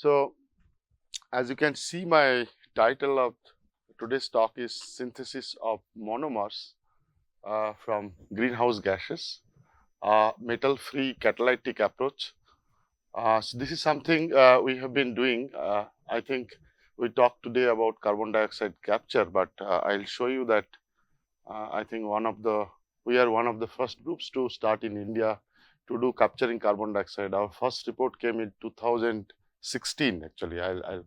So, as you can see, my title of today's talk is Synthesis of Monomers from Greenhouse Gases, Metal-Free Catalytic Approach. So, this is something we have been doing. I think we talked today about carbon dioxide capture, but I'll show you that I think we are one of the first groups to start in India to do capturing carbon dioxide. Our first report came in 2016. Actually, I'll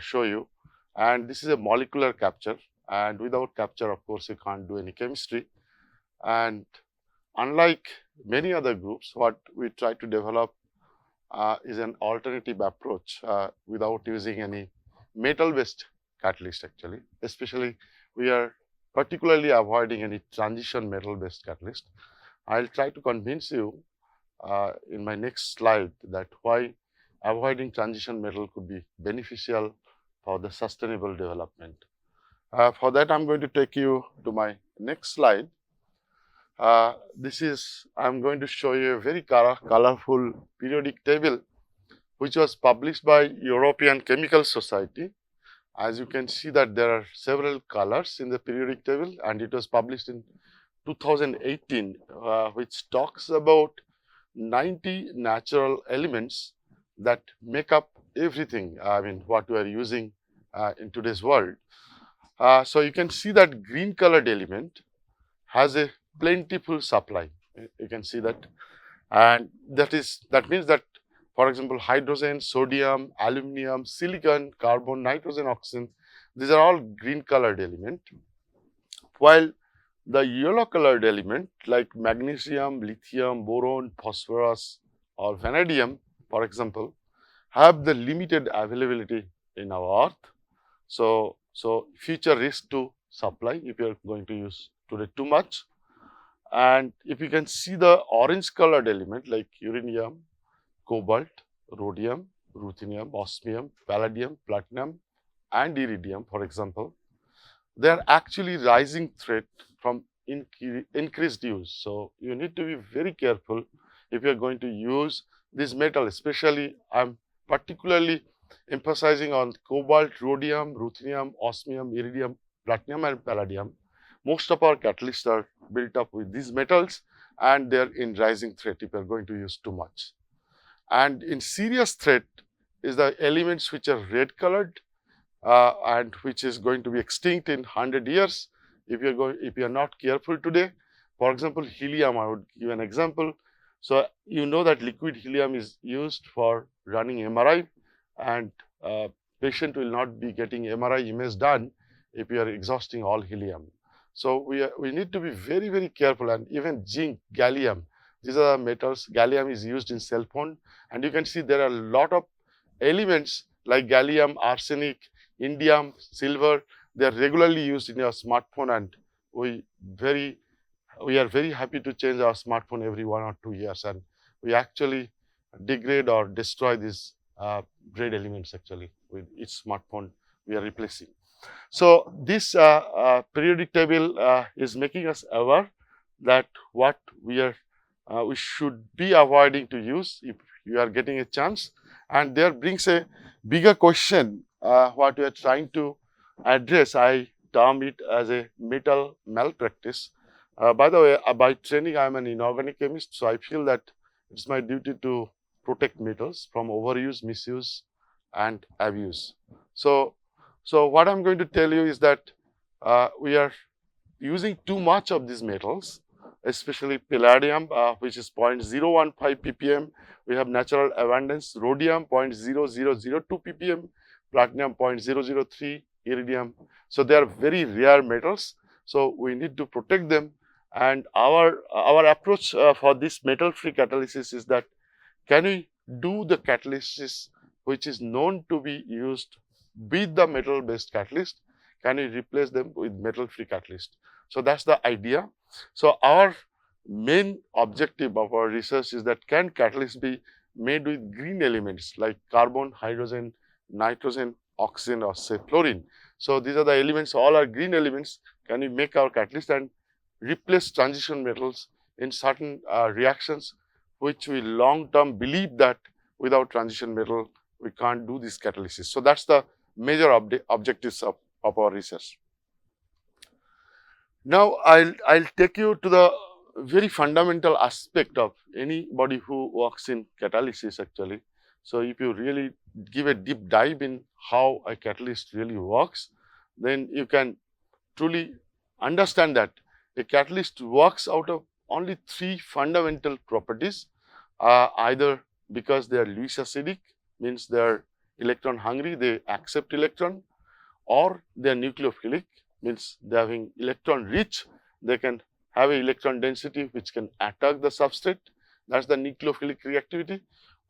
show you. And this is a molecular capture, and without capture, of course, you can't do any chemistry. And unlike many other groups, what we try to develop is an alternative approach without using any metal-based catalyst. Actually, especially we are particularly avoiding any transition metal-based catalyst. I'll try to convince you in my next slide that why avoiding transition metal could be beneficial for the sustainable development. For that, I'm going to take you to my next slide. I'm going to show you a very colorful periodic table which was published by European Chemical Society. As you can see that there are several colors in the periodic table, and it was published in 2018, which talks about 90 natural elements that make up everything, I mean, what we are using in today's world. So you can see that green colored element has a plentiful supply. You can see that, and that means that, for example, hydrogen, sodium, aluminum, silicon, carbon, nitrogen, oxygen, these are all green colored element, while the yellow colored element like magnesium, lithium, boron, phosphorus or vanadium, for example, have the limited availability in our earth. So future risk to supply if you are going to use today too much. And if you can see the orange colored element like uranium, cobalt, rhodium, ruthenium, osmium, palladium, platinum and iridium, for example, they are actually rising threat from increased use. So you need to be very careful if you are going to use this metal. Especially, I'm particularly emphasizing on cobalt, rhodium, ruthenium, osmium, iridium, platinum and palladium. Most of our catalysts are built up with these metals, and they are in rising threat if you are going to use too much. And in serious threat is the elements which are red colored and which is going to be extinct in 100 years if you are not careful today. For example, helium, I would give an example. So you know that liquid helium is used for running MRI, and patient will not be getting MRI image done if you are exhausting all helium. So we need to be very, very careful. And even zinc, gallium, these are metals. Gallium is used in cell phone, and you can see there are a lot of elements like gallium, arsenic, indium, silver. They are regularly used in your smartphone, and we are very happy to change our smartphone every 1 or 2 years, and we actually degrade or destroy these red elements actually with each smartphone we are replacing. So this periodic table is making us aware that what we should be avoiding to use if you are getting a chance. And there brings a bigger question what we are trying to address. I term it as a metal malpractice. By the way, by training I am an inorganic chemist, so I feel that it's my duty to protect metals from overuse, misuse and abuse. So what I'm going to tell you is that we are using too much of these metals, especially palladium, which is 0.015 ppm. We have natural abundance. Rhodium 0.0002 ppm, platinum 0.003, iridium. So they are very rare metals. So we need to protect them. And our approach for this metal-free catalysis is that, can we do the catalysis which is known to be used with the metal-based catalyst? Can we replace them with metal-free catalyst? So that's the idea. So our main objective of our research is that, can catalysts be made with green elements like carbon, hydrogen, nitrogen, oxygen or say fluorine? So these are the elements, all are green elements. Can we make our catalyst and replace transition metals in certain reactions which we long term believe that without transition metal we can't do this catalysis. So that's the major objectives of our research. Now I'll take you to the very fundamental aspect of anybody who works in catalysis actually. So if you really give a deep dive in how a catalyst really works, then you can truly understand that a catalyst works out of only three fundamental properties, either because they are Lewis acidic, means they are electron hungry, they accept electron, or they are nucleophilic, means they are having electron rich, they can have an electron density which can attack the substrate, that is the nucleophilic reactivity,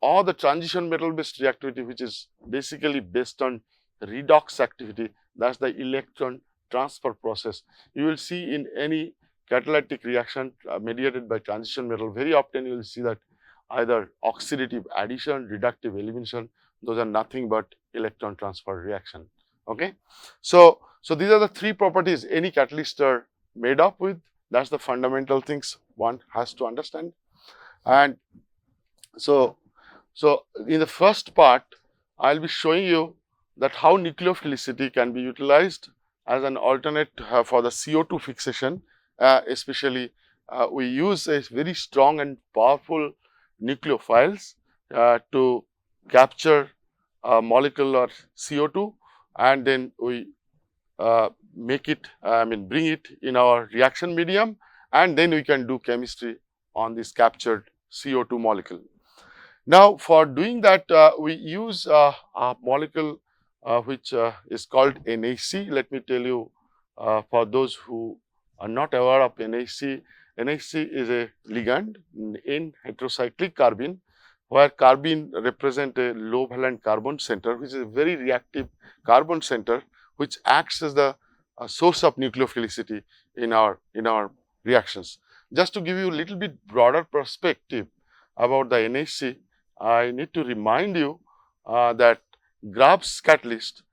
or the transition metal based reactivity, which is basically based on redox activity, that is the electron transfer process. You will see in any catalytic reaction mediated by transition metal, very often you will see that either oxidative addition, reductive elimination, those are nothing but electron transfer reaction. Okay, so these are the three properties any catalyst are made up with. That's the fundamental things one has to understand. And so in the first part, I'll be showing you that how nucleophilicity can be utilized as an alternate for the CO2 fixation. Especially, we use a very strong and powerful nucleophiles to capture a molecule or CO2, and then we make it, bring it in our reaction medium, and then we can do chemistry on this captured CO2 molecule. Now, for doing that, we use a molecule which is called NAC. Let me tell you, for those who are not aware of NAC, NAC is a ligand in heterocyclic carbene, where carbene represent a low valent carbon center, which is a very reactive carbon center, which acts as the source of nucleophilicity in our reactions. Just to give you a little bit broader perspective about the NAC, I need to remind you that Grab's catalyst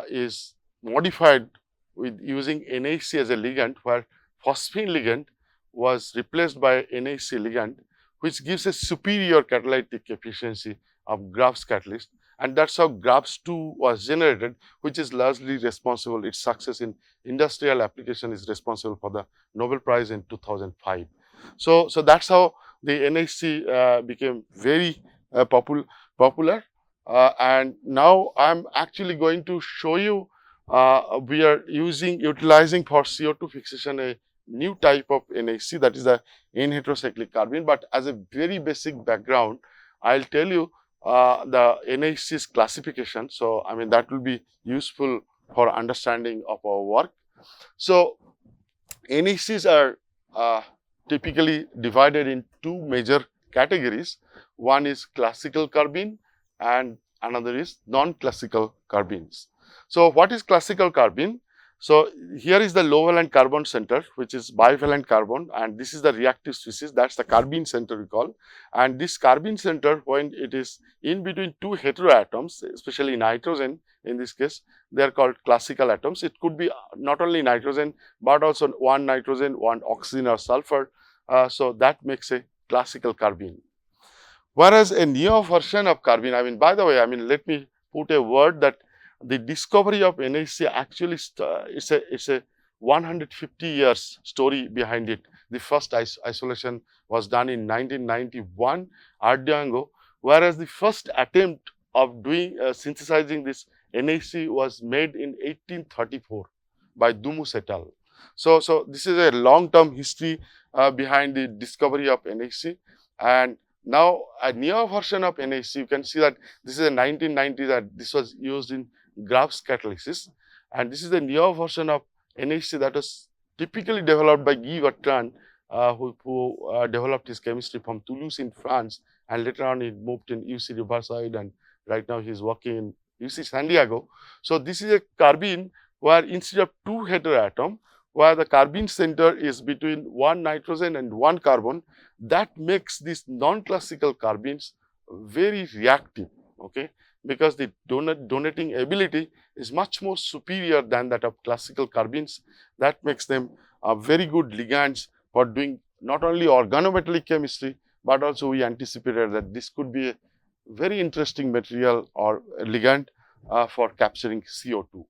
is modified with using NAC as a ligand, where phosphine ligand was replaced by NAC ligand, which gives a superior catalytic efficiency of Grab's catalyst, and that's how Grab's 2 was generated, which is largely responsible. Its success in industrial application is responsible for the Nobel Prize in 2005. So that's how the NAC became very popular, and now I'm actually going to show you we are utilizing for CO2 fixation a new type of NAC, that is the N-heterocyclic carbene. But as a very basic background, I'll tell you the NAC's classification. So that will be useful for understanding of our work. So NACs are typically divided in two major categories. One is classical carbene and another is non-classical carbenes. So what is classical carbene? So here is the low valent carbon center, which is bivalent carbon, and this is the reactive species, that's the carbene center we call. And this carbene center, when it is in between two heteroatoms, especially nitrogen in this case, they are called classical atoms. It could be not only nitrogen but also one nitrogen, one oxygen or sulfur. So that makes a classical carbene. Whereas a neo version of carbene, by the way, let me put a word that the discovery of NAC actually it's a 150 years story behind it. The first isolation was done in 1991 Ardiango, whereas the first attempt of doing synthesizing this NAC was made in 1834 by Dumus et al. So this is a long-term history behind the discovery of NAC. And now a neo version of NAC, you can see that this is a 1990 that this was used in Grab's catalysis, and this is the neo version of NAC that was typically developed by Guy Bertrand, who developed his chemistry from Toulouse in France, and later on he moved in UC Riverside, and right now he is working in UC San Diego. So this is a carbene where instead of two heteroatom, where the carbene center is between one nitrogen and one carbon, that makes these non-classical carbenes very reactive, okay, because the donating ability is much more superior than that of classical carbenes. That makes them very good ligands for doing not only organometallic chemistry, but also we anticipated that this could be a very interesting material or ligand for capturing CO2.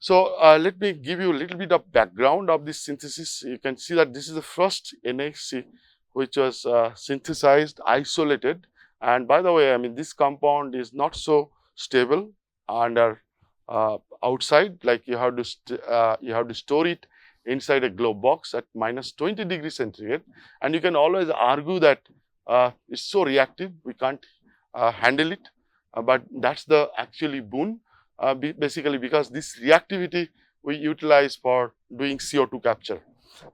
So let me give you a little bit of background of this synthesis. You can see that this is the first NAC which was synthesized, isolated. And by the way, I mean, this compound is not so stable under outside, like you have to store it inside a globe box at minus 20 degrees centigrade. And you can always argue that it's so reactive, we can't handle it. But that's the actually boon. Basically because this reactivity we utilize for doing CO2 capture,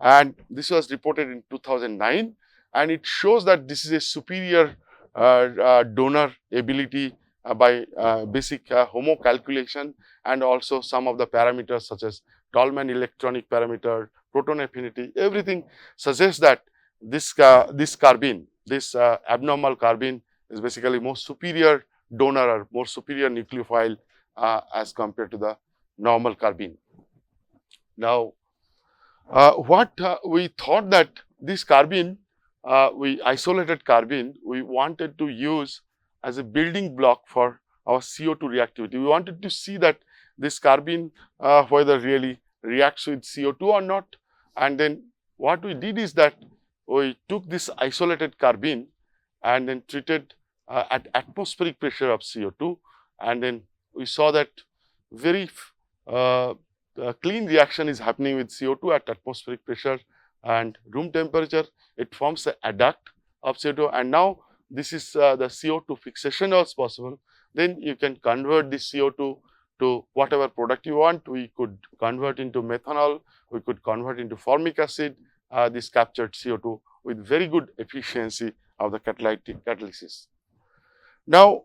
and this was reported in 2009, and it shows that this is a superior donor ability by basic HOMO calculation, and also some of the parameters such as Tolman electronic parameter, proton affinity, everything suggests that this carbene, this abnormal carbene is basically more superior donor or more superior nucleophile as compared to the normal carbene. Now, what we thought that this carbene, we isolated carbene, we wanted to use as a building block for our CO2 reactivity. We wanted to see that this carbene whether really reacts with CO2 or not. And then what we did is that we took this isolated carbene and then treated at atmospheric pressure of CO2, and then we saw that very clean reaction is happening with CO2 at atmospheric pressure and room temperature. It forms an adduct of CO2, and now this is the CO2 fixation was possible. Then you can convert this CO2 to whatever product you want. We could convert into methanol, we could convert into formic acid, this captured CO2 with very good efficiency of the catalytic catalysis. Now,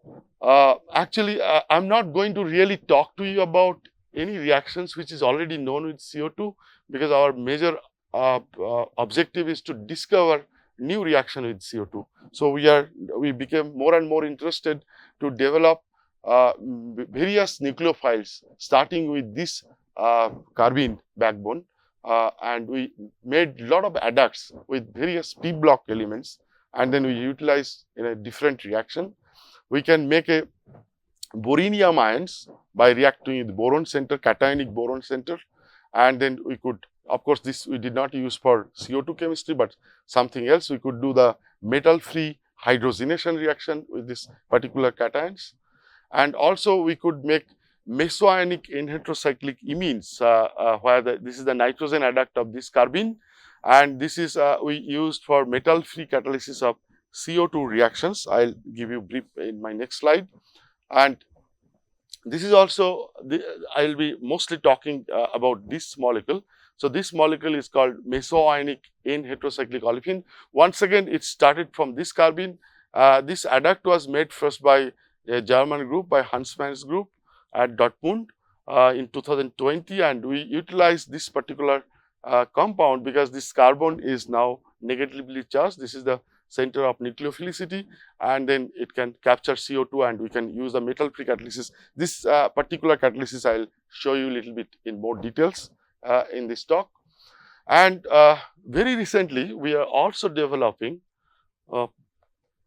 actually, I'm not going to really talk to you about any reactions which is already known with CO2, because our major objective is to discover new reaction with CO2. So we became more and more interested to develop various nucleophiles, starting with this carbene backbone, and we made a lot of adducts with various p block elements, and then we utilize in a different reaction. We can make a borinium ions by reacting with boron center, cationic boron center, and then we could, of course, this we did not use for CO2 chemistry, but something else. We could do the metal-free hydrogenation reaction with this particular cations, and also we could make mesoionic N-heterocyclic imines, where this is the nitrogen adduct of this carbene, and this is we used for metal-free catalysis of CO2 reactions. I'll give you brief in my next slide. And this is also, I'll be mostly talking about this molecule. So this molecule is called mesoionic N-heterocyclic olefin. Once again, it started from this carbene. This adduct was made first by a German group, by Huntsman's group at Dortmund in 2020, and we utilized this particular compound because this carbon is now negatively charged. This is the center of nucleophilicity, and then it can capture CO2, and we can use the metal-free catalysis. This particular catalysis I'll show you a little bit in more details in this talk. And very recently, we are also developing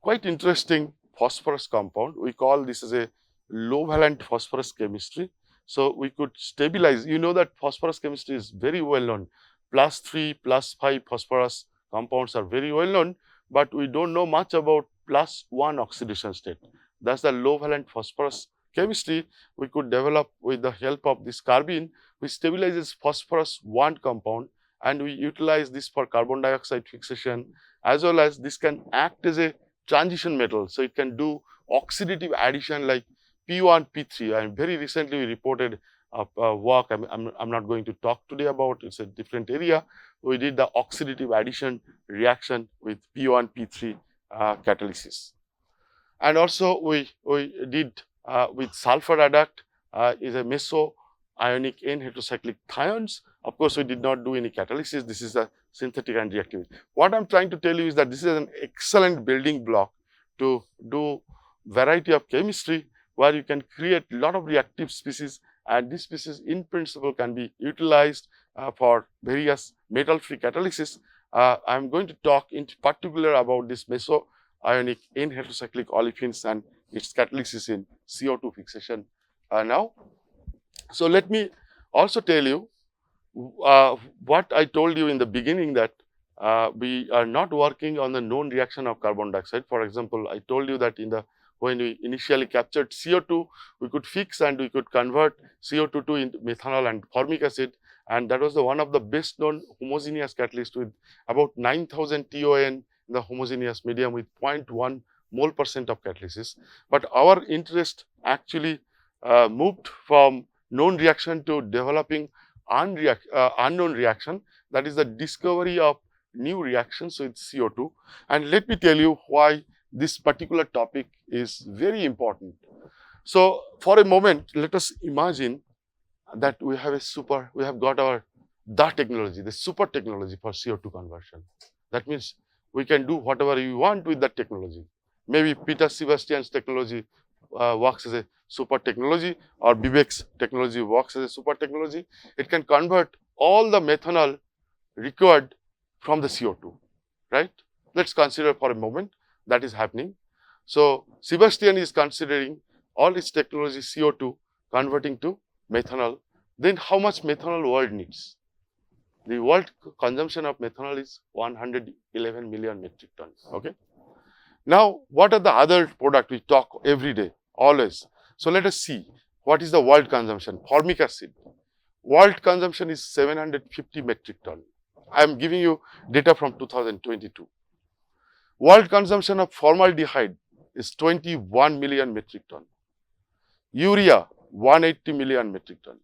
quite interesting phosphorus compound. We call this as a low-valent phosphorus chemistry. So we could stabilize. You know that phosphorus chemistry is very well known. +3, +5 phosphorus compounds are very well known, but we don't know much about +1 oxidation state. That's the low-valent phosphorus chemistry we could develop with the help of this carbene, which stabilizes phosphorus 1 compound, and we utilize this for carbon dioxide fixation, as well as this can act as a transition metal. So it can do oxidative addition like P1, P3, and very recently we reported a work I'm not going to talk today about, it's a different area. We did the oxidative addition reaction with P1, P3 catalysis. And also we did with sulfur adduct is a meso-ionic N-heterocyclic thiones. Of course, we did not do any catalysis. This is a synthetic and reactivity. What I'm trying to tell you is that this is an excellent building block to do variety of chemistry, where you can create a lot of reactive species, and this species in principle can be utilized for various metal-free catalysis. I'm going to talk in particular about this meso-ionic N-heterocyclic olefins and its catalysis in CO2 fixation now. So let me also tell you what I told you in the beginning, that we are not working on the known reaction of carbon dioxide. For example, I told you that when we initially captured CO2, we could fix and we could convert CO2 to into methanol and formic acid, and that was one of the best known homogeneous catalyst with about 9,000 TON in the homogeneous medium with 0.1 mole percent of catalysis. But our interest actually moved from known reaction to developing unknown reaction, that is the discovery of new reactions with CO2. And let me tell you why this particular topic is very important. So for a moment, let us imagine that we have got the technology, the super technology for CO2 conversion. That means we can do whatever you want with that technology. Maybe Peter Sebastian's technology works as a super technology, or Vivek's technology works as a super technology. It can convert all the methanol required from the CO2, right? Let's consider for a moment that is happening. So Sebastian is considering all its technology CO2 converting to methanol. Then how much methanol world needs? The world consumption of methanol is 111 million metric tons. Okay. Now, what are the other products we talk every day, always? So let us see what is the world consumption. Formic acid. World consumption is 750 metric ton. I am giving you data from 2022. World consumption of formaldehyde is 21 million metric ton. Urea, 180 million metric ton.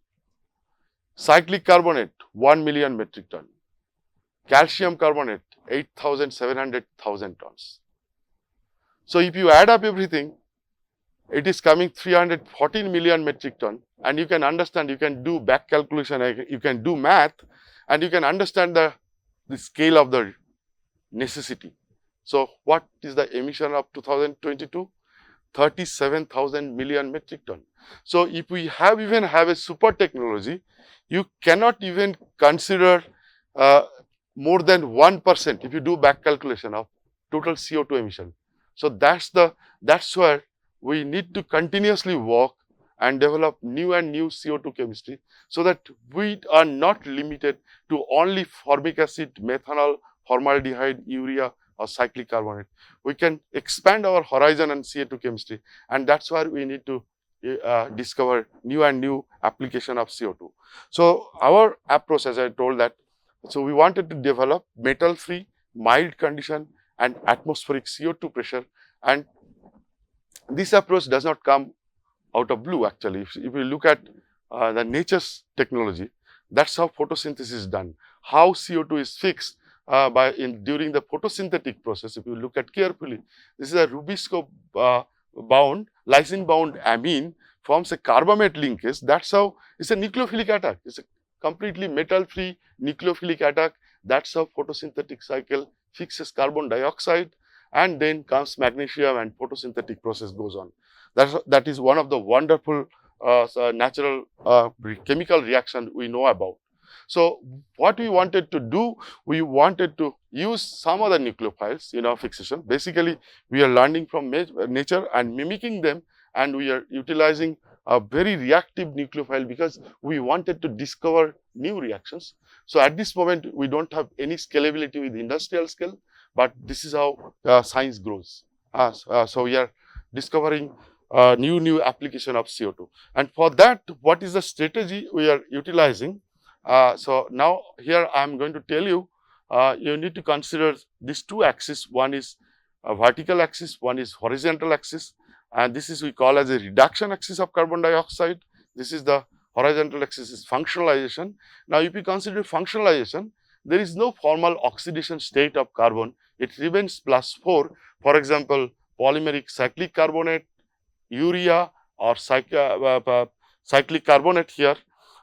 Cyclic carbonate, 1 million metric ton. Calcium carbonate, 8,700,000 tons. So if you add up everything, it is coming 314 million metric ton, and you can understand, you can do back calculation, you can do math, and you can understand the scale of the necessity. So what is the emission of 2022? 37,000 million metric ton. So if we even have a super technology, you cannot even consider more than 1% if you do back calculation of total CO2 emission. So that's where we need to continuously work and develop new and new CO2 chemistry, so that we are not limited to only formic acid, methanol, formaldehyde, urea, or cyclic carbonate. We can expand our horizon and CO2 chemistry, and that's why we need to discover new and new application of CO2. So our approach, as I told that, so we wanted to develop metal-free, mild condition and atmospheric CO2 pressure, and this approach does not come out of blue actually. If we look at the nature's technology, that's how photosynthesis is done. How CO2 is fixed during the photosynthetic process. If you look at carefully, this is a Rubisco bound, lysine bound amine forms a carbamate linkage. That's how it's a nucleophilic attack. It's a completely metal free nucleophilic attack. That's how photosynthetic cycle fixes carbon dioxide, and then comes magnesium and photosynthetic process goes on. That is one of the wonderful natural chemical reaction we know about. So what we wanted to do, we wanted to use some other nucleophiles in our fixation. Basically, we are learning from nature and mimicking them, and we are utilizing a very reactive nucleophile because we wanted to discover new reactions. So at this moment, we don't have any scalability with industrial scale, but this is how science grows. So we are discovering new application of CO2. And for that, what is the strategy we are utilizing? So now here I am going to tell you, you need to consider these two axes. One is a vertical axis, one is horizontal axis, and this is we call as a reduction axis of carbon dioxide. This is the horizontal axis is functionalization. Now if you consider functionalization, there is no formal oxidation state of carbon. It remains +4. For example, polymeric cyclic carbonate, urea, or cyclic carbonate here,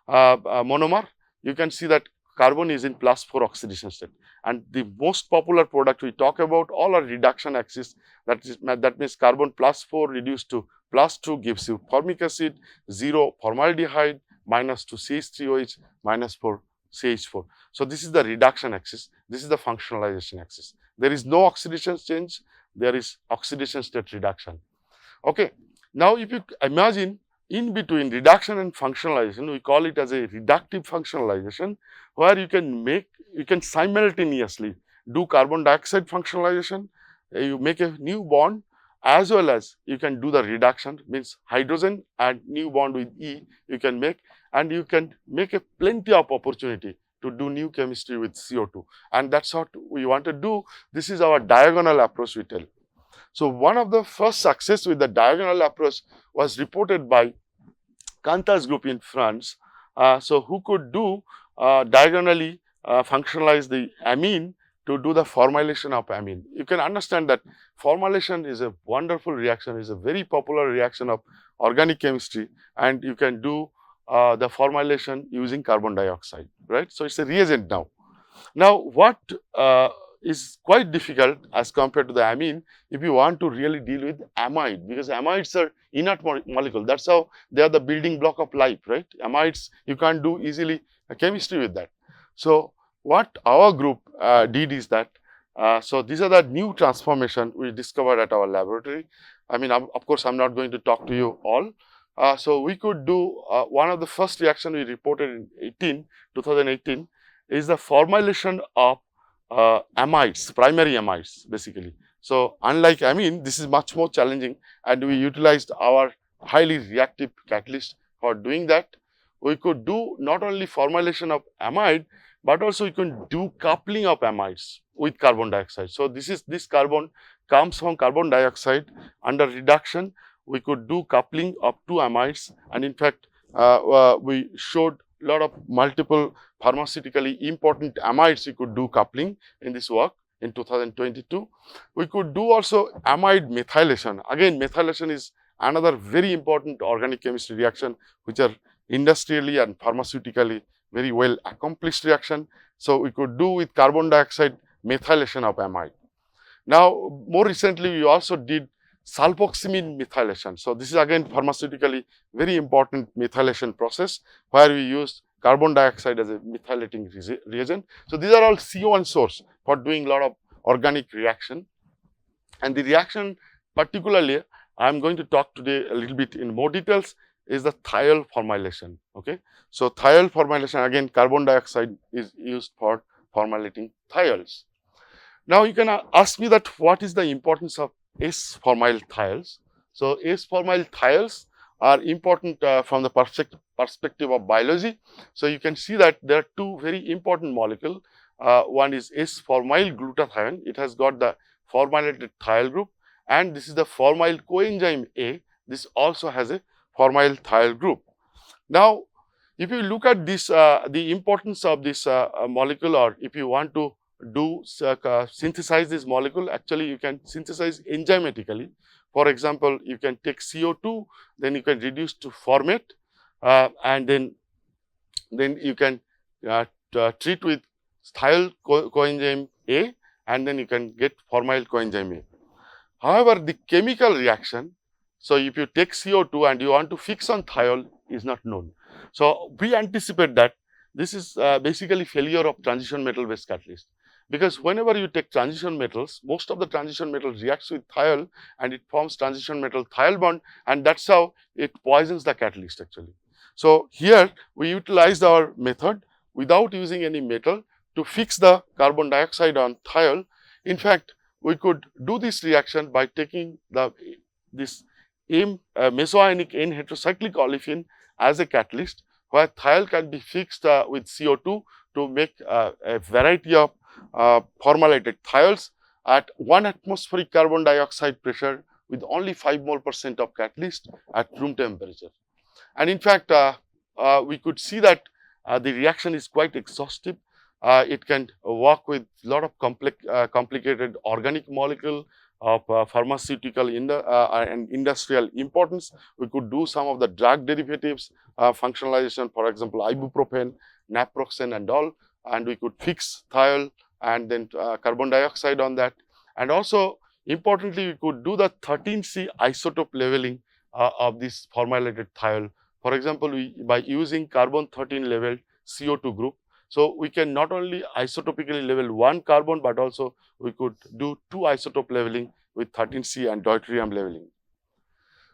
monomer, you can see that carbon is in +4 oxidation state. And the most popular product we talk about all are reduction axis. That means carbon +4 reduced to +2 gives you formic acid, 0 formaldehyde, -2 CH3OH, -4 CH4. So this is the reduction axis. This is the functionalization axis. There is no oxidation change. There is oxidation state reduction. Okay. Now, if you imagine in between reduction and functionalization, we call it as a reductive functionalization, where you can simultaneously do carbon dioxide functionalization, you make a new bond, as well as you can do the reduction, means hydrogen and new bond with E you can make, and you can make a plenty of opportunity to do new chemistry with CO2, and that's what we want to do. This is our diagonal approach, we tell. So, one of the first success with the diagonal approach was reported by Kanta's group in France. So, who could do diagonally functionalize the amine to do the formylation of amine. You can understand that formylation is a wonderful reaction, is a very popular reaction of organic chemistry, and you can do the formylation using carbon dioxide, right. So, it is a reagent now. Now, what is quite difficult as compared to the amine if you want to really deal with amide, because amides are inert molecule. That is how they are the building block of life, right. Amides you can't do easily chemistry with that. So, what our group did is that, so these are the new transformation we discovered at our laboratory. I mean, of course, I am not going to talk to you all. So, we could do one of the first reaction we reported in 2018 is the formylation of amides, primary amides basically. So, unlike amine, this is much more challenging, and we utilized our highly reactive catalyst for doing that. We could do not only formylation of amide, but also we can do coupling of amides with carbon dioxide. So, this carbon comes from carbon dioxide. Under reduction, we could do coupling of two amides, and in fact, we showed lot of multiple pharmaceutically important amides we could do coupling in this work in 2022. We could do also amide methylation. Again, methylation is another very important organic chemistry reaction, which are industrially and pharmaceutically very well accomplished reaction. So, we could do with carbon dioxide methylation of amide. Now, more recently we also did sulfoxamine methylation. So, this is again pharmaceutically very important methylation process, where we use carbon dioxide as a methylating reagent. So, these are all CO1 source for doing a lot of organic reaction, and the reaction particularly I am going to talk today a little bit in more details is the thiol formylation. Okay. So, thiol formylation, again carbon dioxide is used for formulating thiols. Now, you can ask me that what is the importance of S-formyl thiols. So, S-formyl thiols are important from the perspective of biology. So, you can see that there are two very important molecules. One is S-formyl glutathione, it has got the formilated thiol group, and this is the formyl coenzyme A, this also has a formyl thiol group. Now, if you look at this, the importance of this molecule, or if you want to do synthesize this molecule, actually you can synthesize enzymatically. For example, you can take CO2, then you can reduce to formate, and then you can treat with thiol coenzyme A, and then you can get formyl coenzyme A. However, the chemical reaction, so if you take CO2 and you want to fix on thiol, is not known. So, we anticipate that this is basically failure of transition metal based catalyst, because whenever you take transition metals, most of the transition metals reacts with thiol and it forms transition metal thiol bond, and that is how it poisons the catalyst actually. So, here we utilized our method without using any metal to fix the carbon dioxide on thiol. In fact, we could do this reaction by taking this mesoionic N heterocyclic olefin as a catalyst, where thiol can be fixed with CO2 to make a variety of formulated thiols at 1 atmospheric carbon dioxide pressure with only 5 mole% of catalyst at room temperature. And in fact, we could see that the reaction is quite exhaustive. It can work with lot of complicated organic molecule of pharmaceutical and industrial importance. We could do some of the drug derivatives functionalization, for example, ibuprofen, naproxen and all, and we could fix thiol and then carbon dioxide on that. And also importantly, we could do the 13C isotope leveling of this formulated thiol. For example, by using carbon 13 leveled CO2 group. So, we can not only isotopically level one carbon, but also we could do two isotope leveling with 13C and deuterium leveling.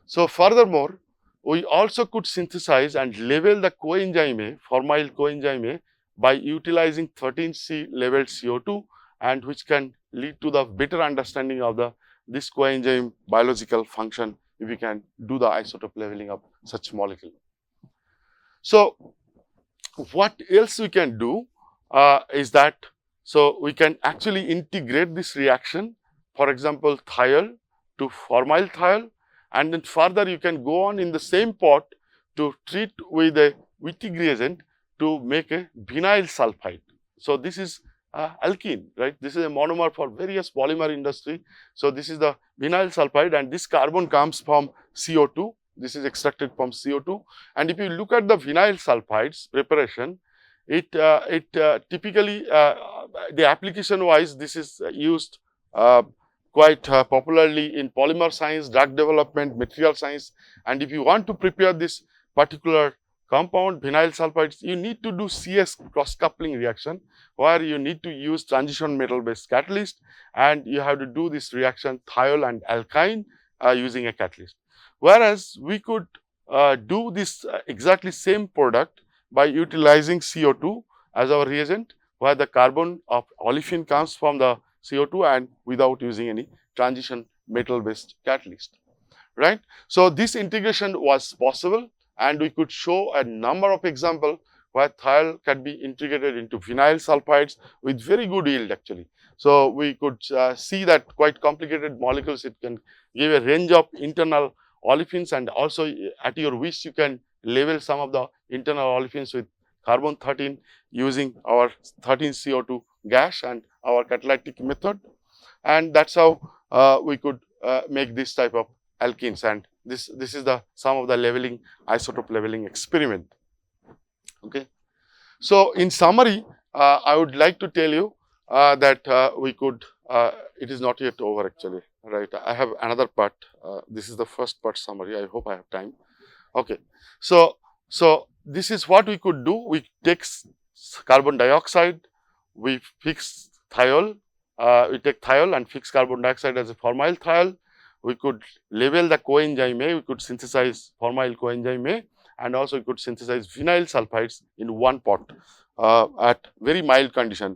So furthermore, we also could synthesize and label the coenzyme A, formyl coenzyme A, by utilizing 13C labeled CO2, and which can lead to the better understanding of this coenzyme biological function if we can do the isotope leveling of such molecule. So what else we can do is that, so we can actually integrate this reaction, for example, thiol to formyl thiol, and then further you can go on in the same pot to treat with a Wittig reagent to make a vinyl sulfide. So this is alkene, right? This is a monomer for various polymer industry. So this is the vinyl sulfide, and this carbon comes from CO2. This is extracted from CO2, and if you look at the vinyl sulfides preparation, it typically the application wise, this is used quite popularly in polymer science, drug development, material science. And if you want to prepare this particular compound vinyl sulfides, you need to do CS cross coupling reaction, where you need to use transition metal based catalyst, and you have to do this reaction thiol and alkyne using a catalyst. Whereas we could do this exactly same product by utilizing CO2 as our reagent, where the carbon of olefin comes from the CO2 and without using any transition metal based catalyst, right. So this integration was possible, and we could show a number of examples where thiol can be integrated into vinyl sulfides with very good yield actually. So we could see that quite complicated molecules, it can give a range of internal olefins, and also at your wish you can label some of the internal olefins with carbon 13 using our 13CO2 gas and our catalytic method, and that's how we could make this type of alkenes, and this is the some of the leveling isotope leveling experiment. Okay. So in summary, I would like to tell you that we could it is not yet over actually, right. I have another part. This is the first part summary. I hope I have time. Okay. So this is what we could do. We take carbon dioxide, we fix thiol, we take thiol and fix carbon dioxide as a formyl thiol. We could label the coenzyme A, we could synthesize formyl coenzyme A, and also we could synthesize vinyl sulfides in one pot at very mild condition.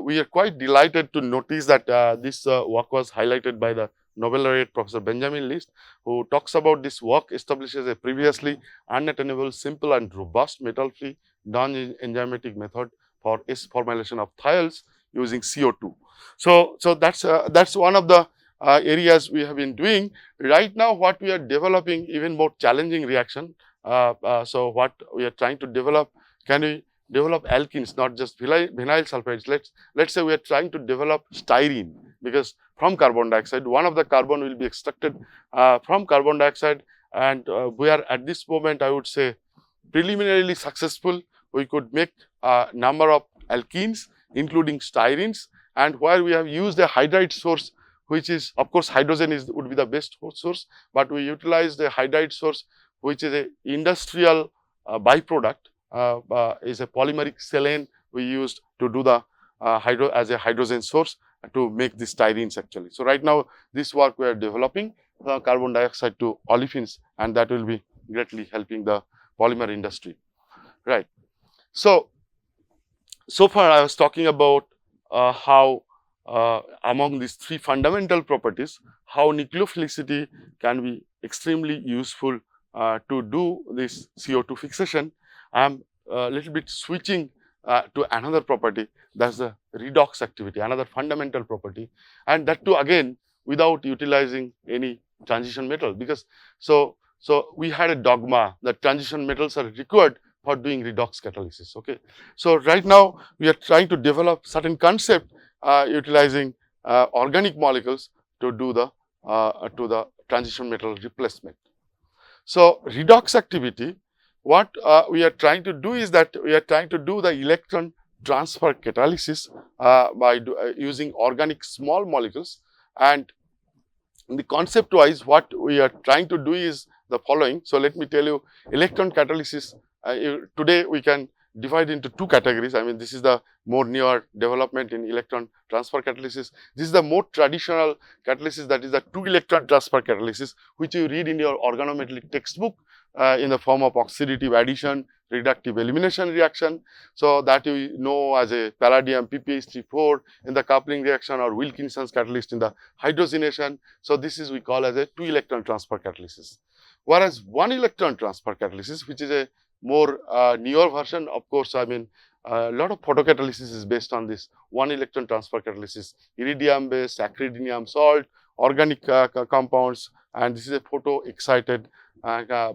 We are quite delighted to notice that this work was highlighted by the Nobel laureate Professor Benjamin List, who talks about this work establishes a previously unattainable, simple and robust metal-free non-enzymatic method for formylation of thiols using CO2. So that's one of the areas we have been doing. Right now, what we are developing even more challenging reaction. So what we are trying to develop, can we develop alkenes, not just vinyl sulfides? Let's say we are trying to develop styrene, because from carbon dioxide, one of the carbon will be extracted from carbon dioxide, and we are at this moment, I would say, preliminarily successful. We could make a number of alkenes, including styrenes, and where we have used a hydride source, which is, of course, hydrogen would be the best source, but we utilized a hydride source, which is a industrial byproduct, is a polymeric selene we used to do the as a hydrogen source to make these styrenes actually. So right now, this work we are developing carbon dioxide to olefins, and that will be greatly helping the polymer industry, right. So far I was talking about how among these three fundamental properties, how nucleophilicity can be extremely useful to do this CO2 fixation. I am a little bit switching to another property, that's the redox activity, another fundamental property, and that too again without utilizing any transition metal, because so we had a dogma that transition metals are required for doing redox catalysis. Okay. So right now we are trying to develop certain concept utilizing organic molecules to do the transition metal replacement. So redox activity, what we are trying to do is that we are trying to do the electron transfer catalysis by using organic small molecules, and the concept wise what we are trying to do is the following. So let me tell you, electron catalysis, today we can divide into two categories. I mean, this is the more newer development in electron transfer catalysis. This is the more traditional catalysis, that is the two electron transfer catalysis, which you read in your organometallic textbook in the form of oxidative addition, reductive elimination reaction. So that you know as a palladium PPH34 in the coupling reaction, or Wilkinson's catalyst in the hydrogenation. So this is we call as a two electron transfer catalysis. Whereas one electron transfer catalysis, which is a more newer version, of course, I mean, a lot of photocatalysis is based on this one electron transfer catalysis, iridium based, acridinium salt, organic compounds, and this is a photo excited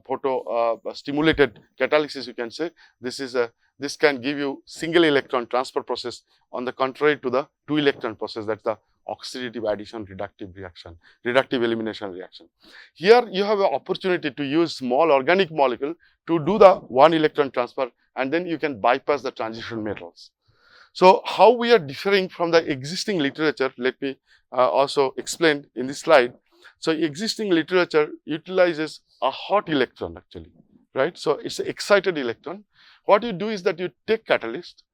photo stimulated catalysis, you can say. This can give you single electron transfer process, on the contrary to the two electron process, that's the oxidative addition reductive reaction, reductive elimination reaction. Here you have an opportunity to use small organic molecule to do the one electron transfer, and then you can bypass the transition metals. So how we are differing from the existing literature, let me also explain in this slide. So existing literature utilizes a hot electron actually, right? So it's an excited electron. What you do is that you take catalyst,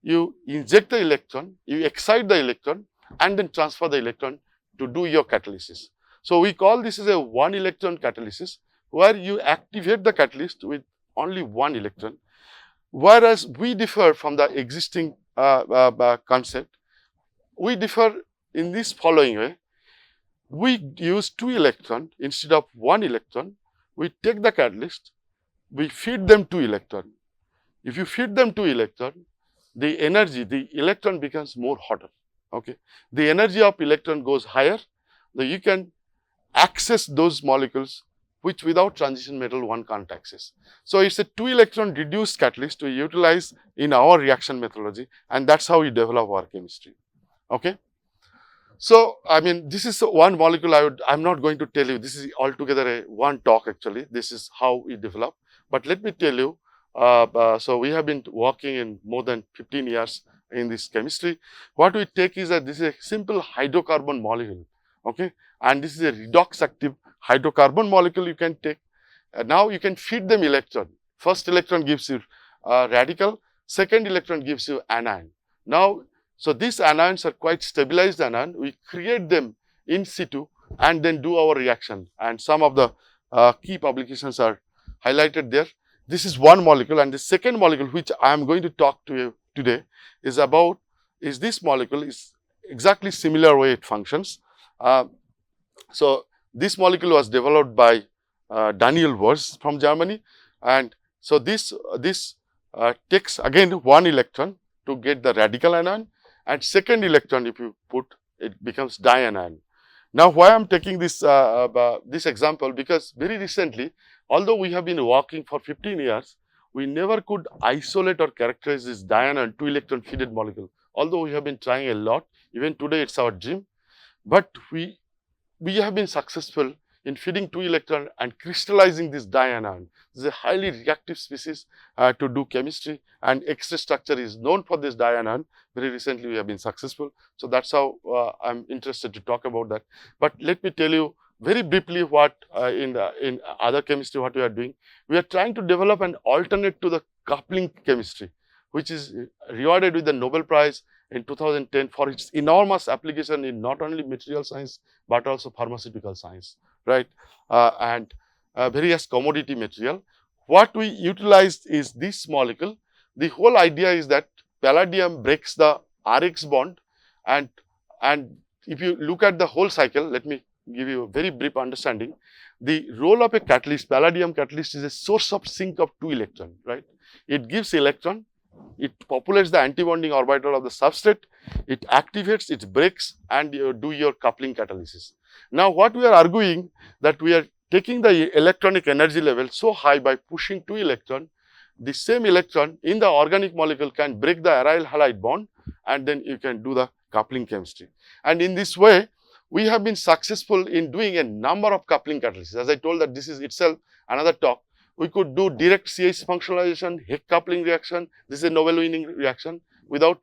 you inject the electron, you excite the electron, and then transfer the electron to do your catalysis. So we call this as a one electron catalysis, where you activate the catalyst with only one electron. Whereas we differ from the existing concept, we differ in this following way. We use two electron instead of one electron. We take the catalyst, we feed them two electron. If you feed them two electron, the energy, the electron becomes more hotter. Okay, the energy of electron goes higher. So you can access those molecules which without transition metal one can't access. So it's a two electron reduced catalyst we utilize in our reaction methodology, and that's how we develop our chemistry. Okay. So I mean, this is one molecule I'm not going to tell you. This is altogether a one talk actually. This is how we develop. But let me tell you. So we have been working in more than 15 years in this chemistry. What we take is that this is a simple hydrocarbon molecule. Okay, and this is a redox active hydrocarbon molecule you can take. Now you can feed them electron. First electron gives you radical. Second electron gives you anion. Now, so these anions are quite stabilized anion. We create them in situ and then do our reaction. And some of the key publications are highlighted there. This is one molecule, and the second molecule which I am going to talk to you today is this molecule is exactly similar way it functions. So this molecule was developed by Daniel Wurz from Germany, and so this takes again one electron to get the radical anion, and second electron if you put, it becomes dianion. Now why I am taking this this example, because very recently, although we have been working for 15 years, we never could isolate or characterize this dianion two electron fitted molecule. Although we have been trying a lot, even today it's our dream, but we have been successful in feeding two electron and crystallizing this dianion. This is a highly reactive species to do chemistry, and X-ray structure is known for this dianion. Very recently we have been successful. So that's how I'm interested to talk about that. But let me tell you very briefly what in other chemistry what we are doing. We are trying to develop an alternate to the coupling chemistry, which is rewarded with the Nobel Prize in 2010 for its enormous application in not only material science but also pharmaceutical science, right? And various commodity material. What we utilized is this molecule. The whole idea is that palladium breaks the Rx bond, and if you look at the whole cycle, let me give you a very brief understanding. The role of a catalyst, palladium catalyst, is a source of sink of two electron, right? It gives electron, it populates the antibonding orbital of the substrate, it activates, it breaks, and you do your coupling catalysis. Now what we are arguing, that we are taking the electronic energy level so high by pushing two electron, the same electron in the organic molecule can break the aryl halide bond, and then you can do the coupling chemistry. And in this way, we have been successful in doing a number of coupling catalysis. As I told that this is itself another talk. We could do direct CH functionalization, Heck coupling reaction. This is a Nobel winning reaction without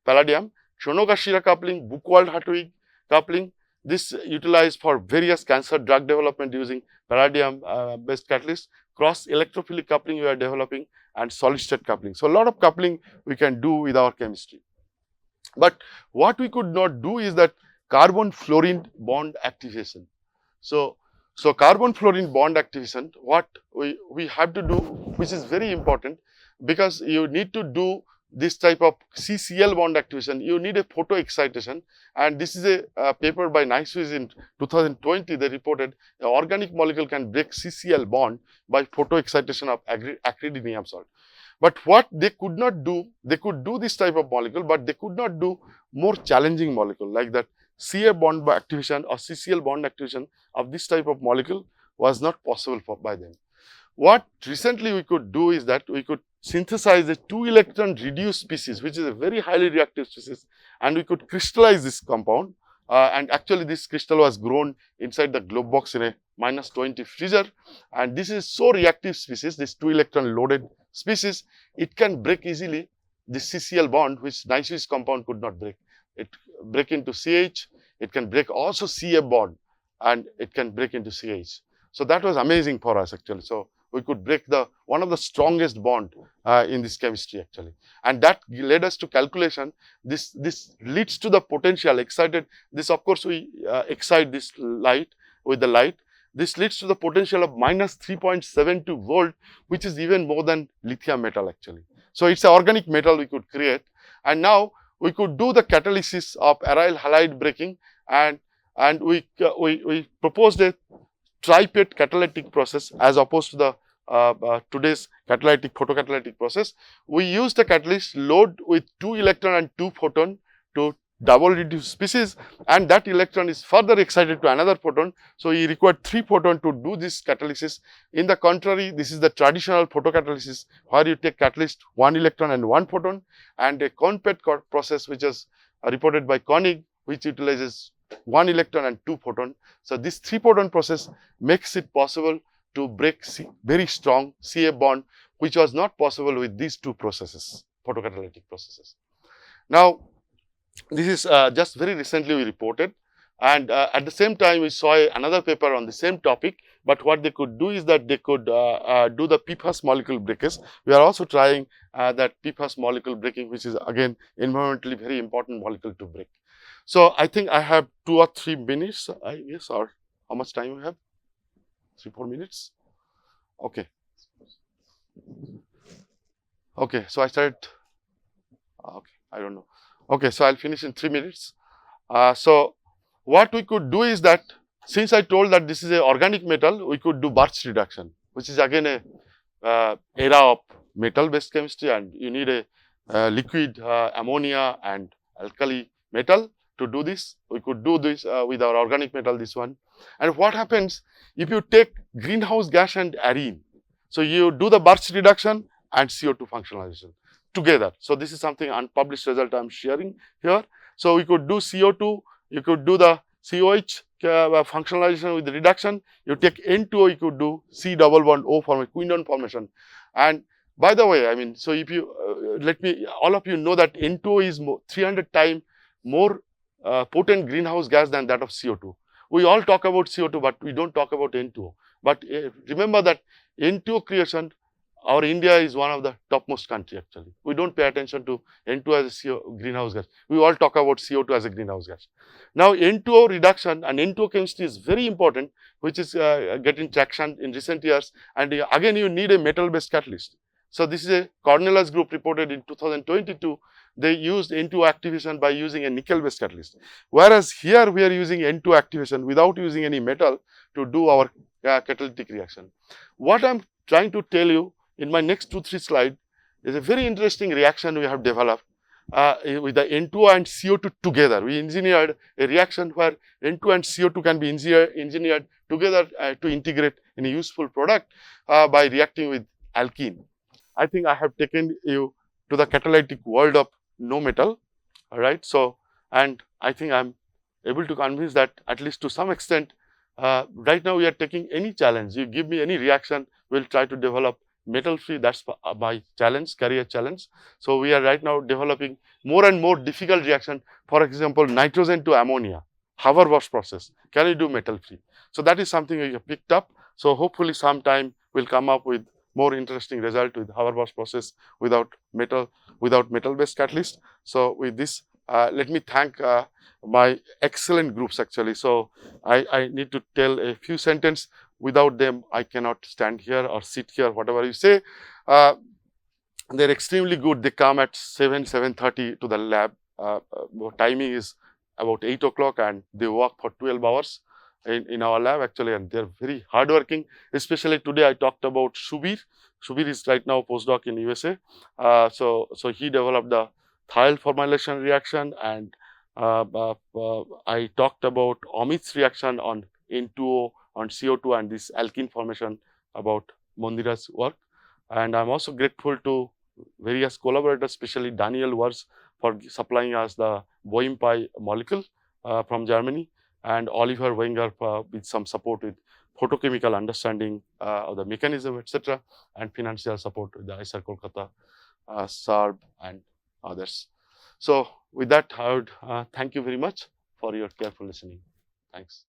palladium, Shonogashira coupling, Buchwald-Hartwig coupling. This utilized for various cancer drug development using palladium based catalyst. cross electrophilic coupling we are developing, and solid state coupling. So a lot of coupling we can do with our chemistry. But what we could not do is that carbon fluorine bond activation. So carbon fluorine bond activation, what we have to do, which is very important, because you need to do this type of CCl bond activation, you need a photo excitation, and this is a paper by Naishuis in 2020. They reported an organic molecule can break CCl bond by photo excitation of acridinium salt. But what they could not do, they could do this type of molecule, but they could not do more challenging molecule like that. Ca bond activation or CCl bond activation of this type of molecule was not possible by them. What recently we could do is that we could synthesize a 2-electron reduced species, which is a very highly reactive species, and we could crystallize this compound. And actually this crystal was grown inside the glove box in a -20 freezer, and this is so reactive species, this 2-electron loaded species, it can break easily this CCl bond, which Naishuis compound could not break. It break into CH, it can break also Ca bond, and it can break into CH. So that was amazing for us actually. So we could break one of the strongest bond in this chemistry actually, and that led us to calculation. This leads to the potential excited. This of course we excite this light with the light. This leads to the potential of -3.72 volt, which is even more than lithium metal actually. So it's an organic metal we could create, and now we could do the catalysis of aryl halide breaking, and we proposed a triplet catalytic process as opposed to the today's catalytic photocatalytic process. We used a catalyst load with 2 electron and 2 photon to double reduced species, and that electron is further excited to another photon. So we required 3 photon to do this catalysis. In the contrary, this is the traditional photocatalysis where you take catalyst 1 electron and 1 photon, and a CONPET process which is reported by Koenig, which utilizes 1 electron and 2 photon. So this 3 photon process makes it possible to break very strong Ca bond, which was not possible with these 2 processes, photocatalytic processes. Now this is just very recently we reported, and at the same time we saw another paper on the same topic, but what they could do is that they could do the PFAS molecule breakage. We are also trying that PFAS molecule breaking, which is again environmentally very important molecule to break. So I think I have 2 or 3 minutes, I guess, or how much time we have? 3-4 minutes? Okay. Okay, so I started, okay, I don't know. Okay, so I'll finish in 3 minutes. So what we could do is that, since I told that this is an organic metal, we could do Birch reduction, which is again a era of metal based chemistry, and you need a liquid ammonia and alkali metal to do this. We could do this with our organic metal, this one. And what happens if you take greenhouse gas and arene? So you do the Birch reduction and CO2 functionalization together. So this is something unpublished result I am sharing here. So we could do CO2, you could do the COH functionalization with the reduction. You take N2O, you could do C double bond O form a quinone formation. And by the way, I mean, so if you all of you know that N2O is 300 times more potent greenhouse gas than that of CO2. We all talk about CO2, but we don't talk about N2O. But remember that N2O creation, our India is one of the topmost country actually. We don't pay attention to N2O as a greenhouse gas. We all talk about CO2 as a greenhouse gas. Now N2O reduction and N2O chemistry is very important, which is getting traction in recent years, and again you need a metal based catalyst. So this is a Cornella's group reported in 2022. They used N2O activation by using a nickel based catalyst. Whereas here we are using N2O activation without using any metal to do our catalytic reaction. What I am trying to tell you in my next 2-3 slides is a very interesting reaction we have developed with the N2O and CO2 together. We engineered a reaction where N2O and CO2 can be engineered together to integrate in a useful product by reacting with alkene. I think I have taken you to the catalytic world of no metal, all right. So, and I think I am able to convince that at least to some extent, right now we are taking any challenge. You give me any reaction, we will try to develop metal free. That's my challenge, career challenge. So we are right now developing more and more difficult reaction. For example, nitrogen to ammonia, Haber-Bosch process. Can you do metal free? So that is something we have picked up. So hopefully sometime will come up with more interesting result with Haber-Bosch process without metal based catalyst. So with this, let me thank my excellent groups actually. So I need to tell a few sentences. Without them, I cannot stand here or sit here, whatever you say. They're extremely good. They come at 7:30 to the lab. Timing is about 8 o'clock and they work for 12 hours in our lab actually, and they're very hardworking. Especially today I talked about Shubir. Shubir is right now postdoc in USA. So he developed the thiol formylation reaction, and I talked about Amit's reaction on N2O, on CO2 and this alkene formation about Mondira's work. And I'm also grateful to various collaborators, especially Daniel Wars for supplying us the Boeing-Pi molecule from Germany, and Oliver Wenger with some support with photochemical understanding of the mechanism, etc., and financial support with the ISAR Kolkata, SARB, and others. So with that, I would thank you very much for your careful listening. Thanks.